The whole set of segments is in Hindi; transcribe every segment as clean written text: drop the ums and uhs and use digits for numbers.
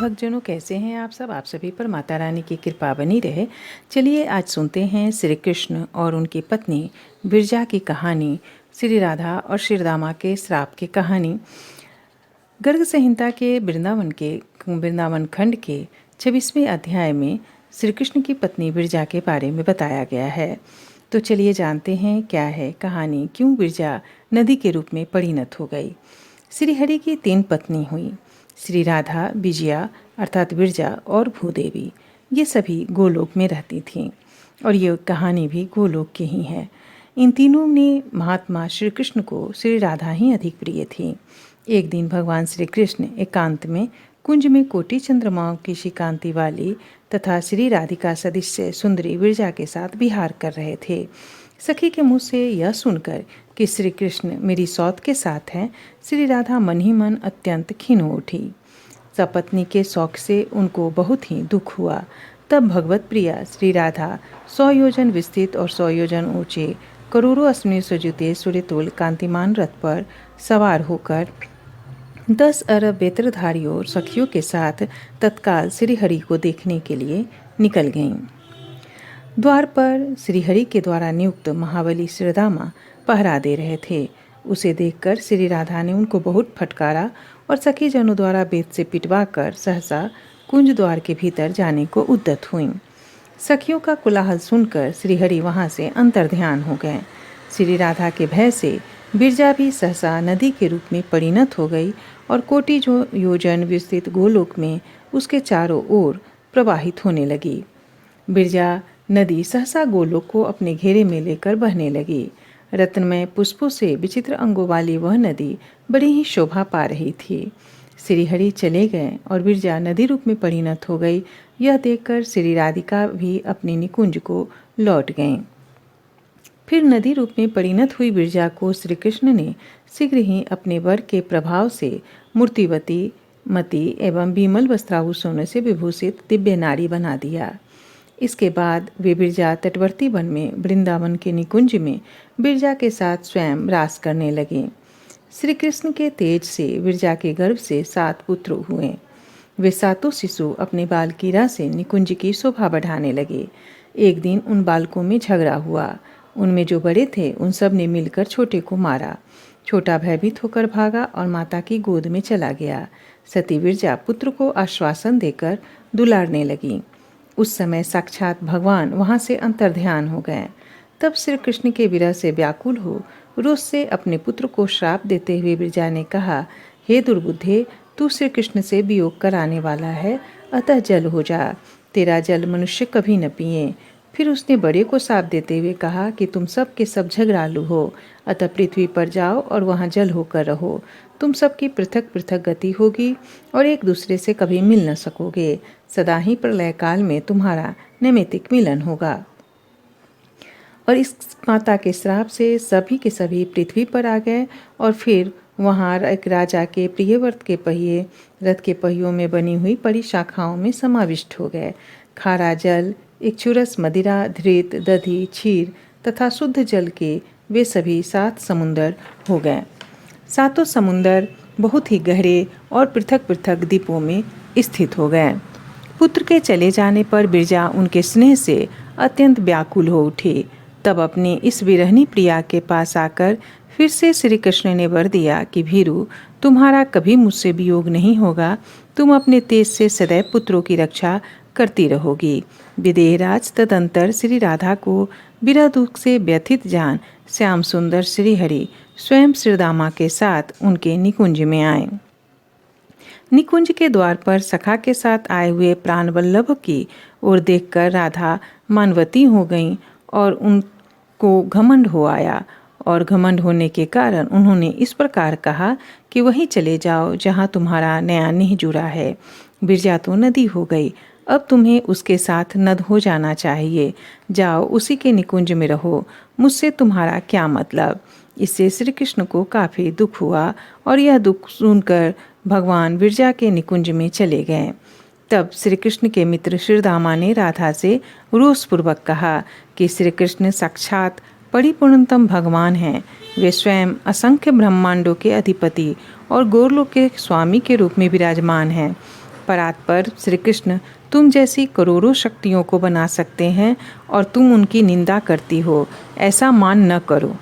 भक्तजनों, कैसे हैं आप सब। आप सभी पर माता रानी की कृपा बनी रहे। चलिए आज सुनते हैं श्री कृष्ण और उनकी पत्नी बिरजा की कहानी, श्री राधा और श्रीदामा के श्राप की कहानी। गर्ग संहिता के वृंदावन खंड के 26वें अध्याय में श्री कृष्ण की पत्नी बिरजा के बारे में बताया गया है। तो चलिए जानते हैं क्या है कहानी, क्यों बिरजा नदी के रूप में परिणत हो गई। श्री हरि की 3 पत्नी हुई, श्री राधा, विजया अर्थात बिरजा और भूदेवी। ये सभी गोलोक में रहती थीं और ये कहानी भी गोलोक की ही है। इन तीनों ने महात्मा श्री कृष्ण को श्री राधा ही अधिक प्रिय थी। एक दिन भगवान श्री कृष्ण एकांत में कुंज में कोटि चंद्रमाओं की सी कांति वाली तथा श्री राधिका सदृश सुंदरी बिरजा के साथ विहार कर रहे थे। सखी के मुँह से यह सुनकर कि श्री कृष्ण मेरी सौत के साथ हैं, श्री राधा मन ही मन अत्यंत खिन्न हो उठी। सपत्नी के शौक से उनको बहुत ही दुख हुआ। तब भगवत प्रिया श्री राधा 100 योजन विस्तृत और 100 योजन ऊंचे करोड़ों अश्विनी सजुते सूर्यतुल कांतिमान रथ पर सवार होकर 10 अरब वेत्रधारियों और सखियों के साथ तत्काल श्रीहरि को देखने के लिए निकल गईं। द्वार पर श्रीहरि के द्वारा नियुक्त महाबली श्रीदामा पहरा दे रहे थे। उसे देखकर श्री राधा ने उनको बहुत फटकारा और सखी जनों द्वारा बेत से पिटवाकर सहसा कुंज द्वार के भीतर जाने को उद्यत हुईं। सखियों का कोलाहल सुनकर श्रीहरि वहां से अंतर्ध्यान हो गए। श्री राधा के भय से बिरजा भी सहसा नदी के रूप में परिणत हो गई और कोटि योजन विस्तृत गोलोक में उसके चारों ओर प्रवाहित होने लगी। बिरजा नदी सहसा गोलोक को अपने घेरे में लेकर बहने लगी। रत्नमय पुष्पों से विचित्र अंगों वाली वह नदी बड़ी ही शोभा पा रही थी। श्रीहरि चले गए और बिरजा नदी रूप में परिणत हो गई। यह देखकर श्री राधिका भी अपने निकुंज को लौट गईं। फिर नदी रूप में परिणत हुई बिरजा को श्री कृष्ण ने शीघ्र ही अपने वर के प्रभाव से मूर्तिवती, मति एवं विमल वस्त्राभूषणों से विभूषित दिव्य नारी बना दिया। इसके बाद वे बिरजा तटवर्ती वन में वृंदावन के निकुंज में बिरजा के साथ स्वयं रास करने लगे। श्री कृष्ण के तेज से बिरजा के गर्भ से 7 पुत्र हुए। वे 7 शिशु अपने बाल कीड़ा से निकुंज की शोभा बढ़ाने लगे। एक दिन उन बालकों में झगड़ा हुआ। उनमें जो बड़े थे उन सब ने मिलकर छोटे को मारा। छोटा भयभीत होकर भागा और माता की गोद में चला गया। सती बिरजा पुत्र को आश्वासन देकर दुलारने लगी। उस समय साक्षात भगवान वहां से अंतर्ध्यान हो गए। तब श्री कृष्ण के विरह से व्याकुल हो रोष से अपने पुत्र को श्राप देते हुए बिरजा ने कहा, हे दुर्बुद्धे, तू श्री कृष्ण से वियोग कराने वाला है, अतः जल हो जा। तेरा जल मनुष्य कभी न पिए। फिर उसने बड़े को शाप देते हुए कहा कि तुम सब के सब झगड़ालू हो, अतः पृथ्वी पर जाओ और वहाँ जल होकर रहो। तुम सबकी पृथक पृथक गति होगी और एक दूसरे से कभी मिल न सकोगे। सदा ही प्रलय काल में तुम्हारा नैमित्तिक मिलन होगा। और इस माता के श्राप से सभी के सभी पृथ्वी पर आ गए और फिर वहाँ एक राजा के प्रियव्रत के पहिए रथ के पहियों में बनी हुई परी शाखाओं में समाविष्ट हो गए। खारा जल, इक्षुरस, मदिरा, धृत, दधि, क्षीर तथा शुद्ध जल के वे सभी 7 समुंदर हो गए। 7 समुंदर बहुत ही गहरे और पृथक पृथक द्वीपों में स्थित हो गए। पुत्र के चले जाने पर बिरजा उनके स्नेह से अत्यंत व्याकुल हो उठी। तब अपनी इस विरहनी प्रिया के पास आकर फिर से श्री कृष्ण ने वर दिया कि भीरु, तुम्हारा कभी मुझसे वियोग नहीं होगा। तुम अपने तेज से सदैव पुत्रों की रक्षा करती रहोगी। विदेहराज तदंतर श्री राधा को विरह दुख से व्यथित जान श्याम सुंदर श्रीहरि स्वयं श्रीदामा के साथ उनके निकुंज में आए। निकुंज के द्वार पर सखा के साथ आए हुए प्राणवल्लभ की ओर देखकर राधा मानवती हो गईं और उनको घमंड हो आया। और घमंड होने के कारण उन्होंने इस प्रकार कहा कि वहीं चले जाओ जहाँ तुम्हारा नया नेह जुड़ा है। बिरजा तो नदी हो गई, अब तुम्हें उसके साथ नद हो जाना चाहिए। जाओ उसी के निकुंज में रहो, मुझसे तुम्हारा क्या मतलब। इससे श्री कृष्ण को काफ़ी दुख हुआ और यह दुख सुनकर भगवान बिरजा के निकुंज में चले गए। तब श्री कृष्ण के मित्र श्रीदामा ने राधा से रोषपूर्वक कहा कि श्री कृष्ण साक्षात परिपूर्णतम भगवान हैं। वे स्वयं असंख्य ब्रह्मांडों के अधिपति और गोरलोक के स्वामी के रूप में विराजमान हैं। परात्पर श्री कृष्ण तुम जैसी करोड़ों शक्तियों को बना सकते हैं और तुम उनकी निंदा करती हो, ऐसा मान न करो।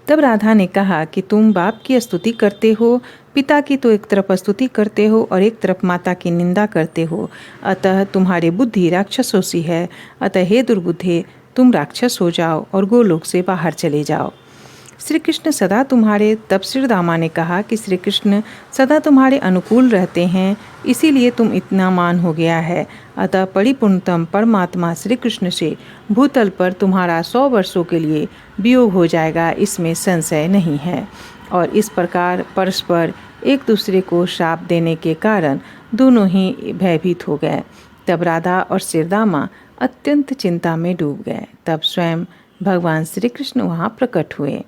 तब राधा ने कहा कि तुम बाप की स्तुति करते हो, पिता की तो एक तरफ स्तुति करते हो और एक तरफ माता की निंदा करते हो, अतः तुम्हारी बुद्धि राक्षसों सी है। अतः हे दुर्बुद्धे, तुम राक्षस हो जाओ और गोलोक से बाहर चले जाओ। श्री कृष्ण सदा तुम्हारे तब श्रीदामा ने कहा कि श्री कृष्ण सदा तुम्हारे अनुकूल रहते हैं, इसीलिए तुम इतना मान हो गया है। अतः परिपूर्णतम परमात्मा श्री कृष्ण से भूतल पर तुम्हारा 100 वर्षों के लिए वियोग हो जाएगा, इसमें संशय नहीं है। और इस प्रकार परस्पर एक दूसरे को श्राप देने के कारण दोनों ही भयभीत हो गए। तब राधा और श्रीदामा अत्यंत चिंता में डूब गए। तब स्वयं भगवान श्री कृष्ण वहाँ प्रकट हुए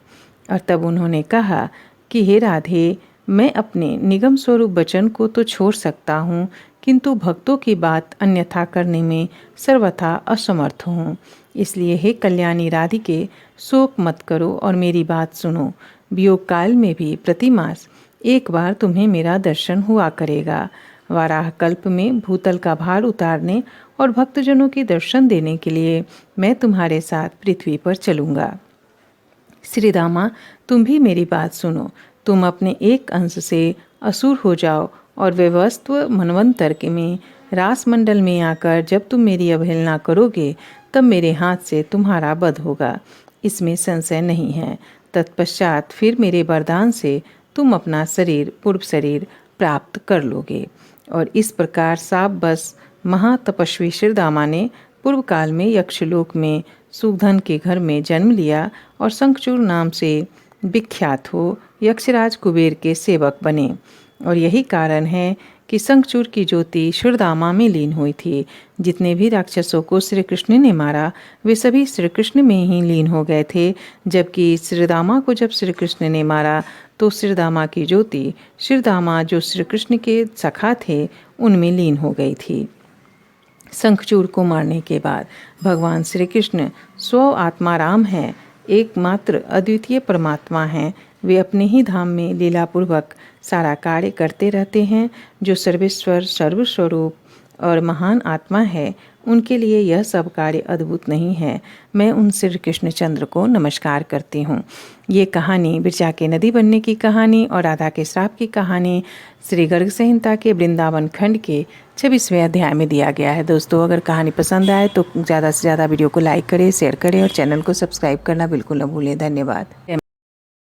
और तब उन्होंने कहा कि हे राधे, मैं अपने निगम स्वरूप वचन को तो छोड़ सकता हूँ, किंतु भक्तों की बात अन्यथा करने में सर्वथा असमर्थ हूँ। इसलिए हे कल्याणी राधिके, शोक मत करो और मेरी बात सुनो। वियोग काल में भी प्रतिमास एक बार तुम्हें मेरा दर्शन हुआ करेगा। वाराह कल्प में भूतल का भार उतारने और भक्तजनों के दर्शन देने के लिए मैं तुम्हारे साथ पृथ्वी पर चलूँगा। श्रीदामा, तुम भी मेरी बात सुनो। तुम अपने एक अंश से असुर हो जाओ और वैवस्व मनवंतर के में रासमंडल में आकर जब तुम मेरी अवहेलना करोगे, तब मेरे हाथ से तुम्हारा वध होगा, इसमें संशय नहीं है। तत्पश्चात फिर मेरे वरदान से तुम अपना शरीर पूर्व शरीर प्राप्त कर लोगे। और इस प्रकार साप बस महातपस्वी श्रीदामा ने पूर्व काल में यक्षलोक में सुधन के घर में जन्म लिया और शंखचूर नाम से विख्यात हो यक्षराज कुबेर के सेवक बने। और यही कारण है कि शंखचूर की ज्योति श्रीदामा में लीन हुई थी। जितने भी राक्षसों को श्री कृष्ण ने मारा वे सभी श्री कृष्ण में ही लीन हो गए थे, जबकि श्रीदामा को जब श्री कृष्ण ने मारा तो श्रीदामा की ज्योति श्रीदामा जो श्री कृष्ण के सखा थे उनमें लीन हो गई थी। शंखचूर को मारने के बाद भगवान श्री कृष्ण स्व आत्मा राम है, एकमात्र अद्वितीय परमात्मा हैं। वे अपने ही धाम में लीलापूर्वक सारा कार्य करते रहते हैं। जो सर्वेश्वर सर्वस्वरूप और महान आत्मा है, उनके लिए यह सब कार्य अद्भुत नहीं है। मैं उन श्री कृष्णचंद्र को नमस्कार करती हूँ। ये कहानी विरजा के नदी बनने की कहानी और राधा के श्राप की कहानी श्री गर्ग संहिता के वृंदावन खंड के 26वें अध्याय में दिया गया है। दोस्तों, अगर कहानी पसंद आए तो ज़्यादा से ज़्यादा वीडियो को लाइक करें, शेयर करें और चैनल को सब्सक्राइब करना बिल्कुल न भूलें। धन्यवाद।